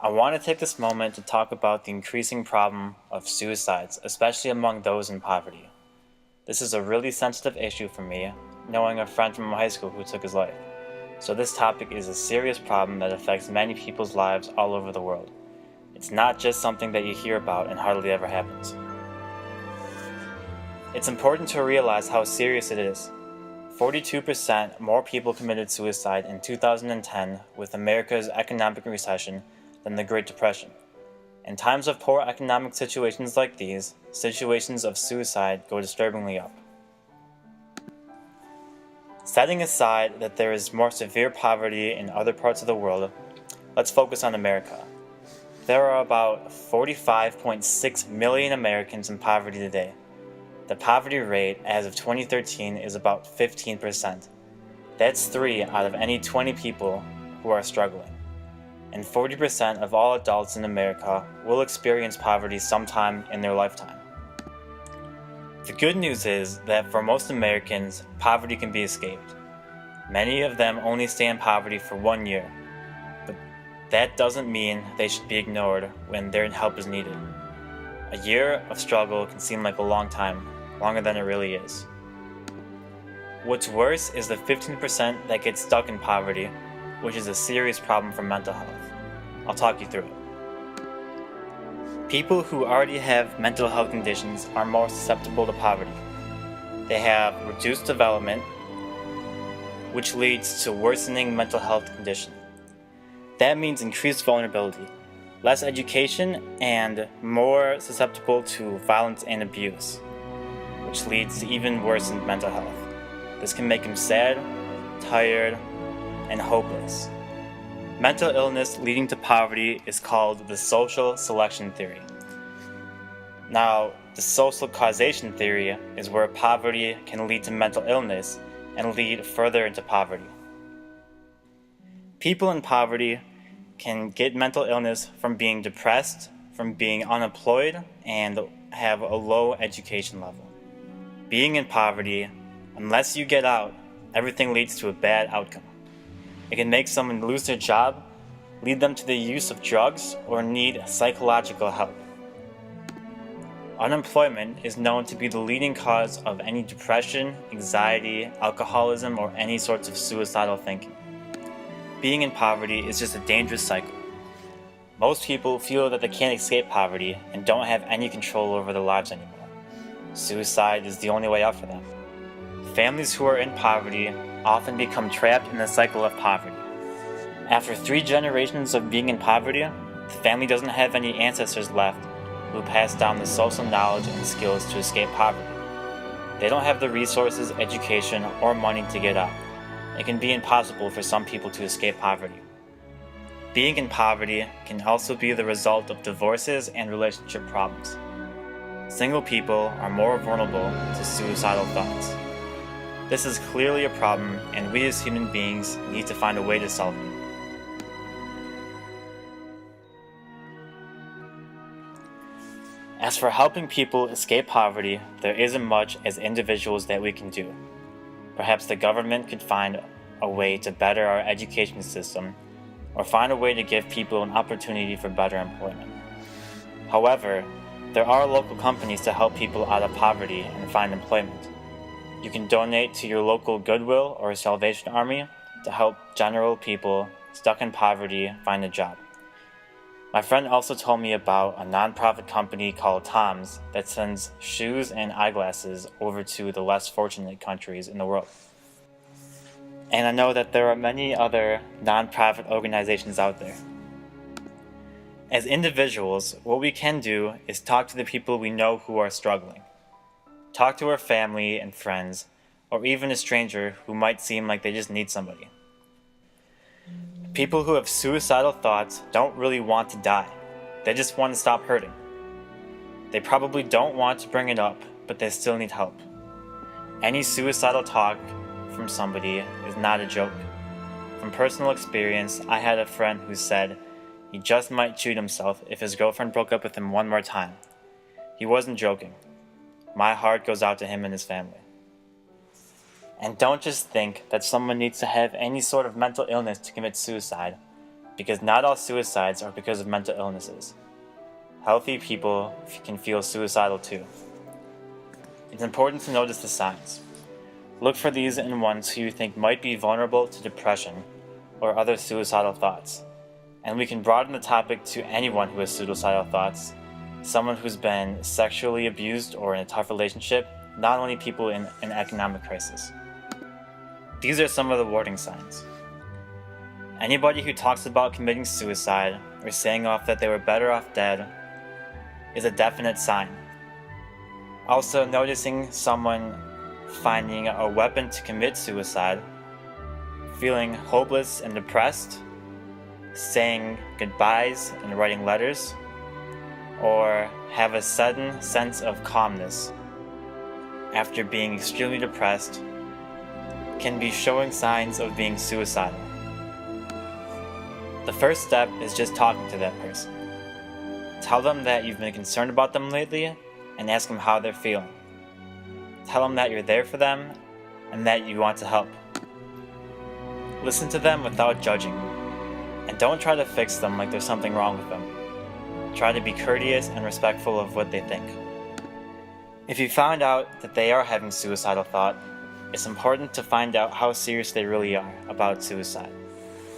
I want to take this moment to talk about the increasing problem of suicides, especially among those in poverty. This is a really sensitive issue for me, knowing a friend from high school who took his life. So this topic is a serious problem that affects many people's lives all over the world. It's not just something that you hear about and hardly ever happens. It's important to realize how serious it is. 42% more people committed suicide in 2010 with America's economic recession than the Great Depression. In times of poor economic situations like these, situations of suicide go disturbingly up. Setting aside that there is more severe poverty in other parts of the world, let's focus on America. There are about 45.6 million Americans in poverty today. The poverty rate as of 2013 is about 15%. That's 3 out of any 20 people who are struggling. And 40% of all adults in America will experience poverty sometime in their lifetime. The good news is that for most Americans, poverty can be escaped. Many of them only stay in poverty for 1 year, but that doesn't mean they should be ignored when their help is needed. A year of struggle can seem like a long time, longer than it really is. What's worse is the 15% that get stuck in poverty, which is a serious problem for mental health. I'll talk you through it. People who already have mental health conditions are more susceptible to poverty. They have reduced development, which leads to worsening mental health condition. That means increased vulnerability, less education, and more susceptible to violence and abuse, which leads to even worsened mental health. This can make them sad, tired, and hopeless. Mental illness leading to poverty is called the social selection theory. Now, the social causation theory is where poverty can lead to mental illness and lead further into poverty. People in poverty can get mental illness from being depressed, from being unemployed, and have a low education level. Being in poverty, unless you get out, everything leads to a bad outcome. It can make someone lose their job, lead them to the use of drugs, or need psychological help. Unemployment is known to be the leading cause of any depression, anxiety, alcoholism, or any sorts of suicidal thinking. Being in poverty is just a dangerous cycle. Most people feel that they can't escape poverty and don't have any control over their lives anymore. Suicide is the only way out for them. Families who are in poverty often become trapped in the cycle of poverty. After 3 generations of being in poverty, the family doesn't have any ancestors left who pass down the social knowledge and skills to escape poverty. They don't have the resources, education, or money to get out. It can be impossible for some people to escape poverty. Being in poverty can also be the result of divorces and relationship problems. Single people are more vulnerable to suicidal thoughts. This is clearly a problem, and we as human beings need to find a way to solve it. As for helping people escape poverty, there isn't much as individuals that we can do. Perhaps the government could find a way to better our education system, or find a way to give people an opportunity for better employment. However, there are local companies to help people out of poverty and find employment. You can donate to your local Goodwill or Salvation Army to help general people stuck in poverty find a job. My friend also told me about a nonprofit company called Tom's that sends shoes and eyeglasses over to the less fortunate countries in the world. And I know that there are many other nonprofit organizations out there. As individuals, what we can do is talk to the people we know who are struggling. Talk to our family and friends, or even a stranger who might seem like they just need somebody. People who have suicidal thoughts don't really want to die. They just want to stop hurting. They probably don't want to bring it up, but they still need help. Any suicidal talk from somebody is not a joke. From personal experience, I had a friend who said he just might shoot himself if his girlfriend broke up with him one more time. He wasn't joking. My heart goes out to him and his family. And don't just think that someone needs to have any sort of mental illness to commit suicide, because not all suicides are because of mental illnesses. Healthy people can feel suicidal too. It's important to notice the signs. Look for these in ones who you think might be vulnerable to depression or other suicidal thoughts. And we can broaden the topic to anyone who has suicidal thoughts, someone who's been sexually abused or in a tough relationship, not only people in an economic crisis. These are some of the warning signs. Anybody who talks about committing suicide or saying off that they were better off dead is a definite sign. Also, noticing someone finding a weapon to commit suicide, feeling hopeless and depressed, saying goodbyes and writing letters, or have a sudden sense of calmness after being extremely depressed can be showing signs of being suicidal. The first step is just talking to that person. Tell them that you've been concerned about them lately and ask them how they're feeling. Tell them that you're there for them and that you want to help. Listen to them without judging, and don't try to fix them like there's something wrong with them. Try to be courteous and respectful of what they think. If you found out that they are having suicidal thought, it's important to find out how serious they really are about suicide.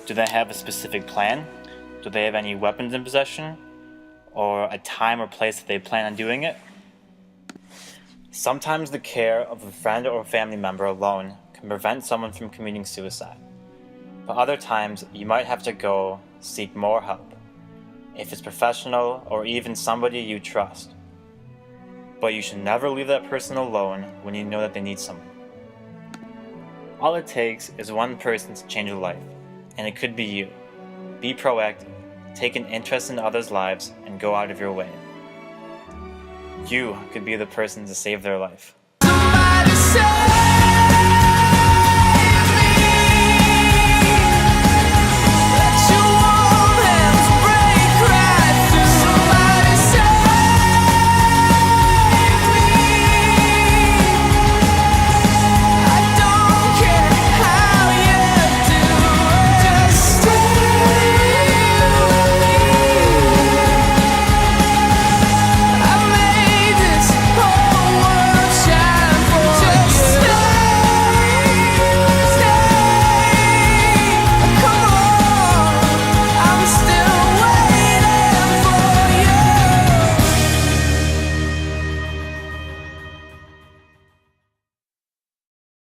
Do they have a specific plan? Do they have any weapons in possession? Or a time or place that they plan on doing it? Sometimes the care of a friend or family member alone can prevent someone from committing suicide. But other times, you might have to go seek more help, if it's professional or even somebody you trust. But you should never leave that person alone when you know that they need someone. All it takes is one person to change a life, and it could be you. Be proactive, take an interest in others' lives, and go out of your way. You could be the person to save their life. Somebody say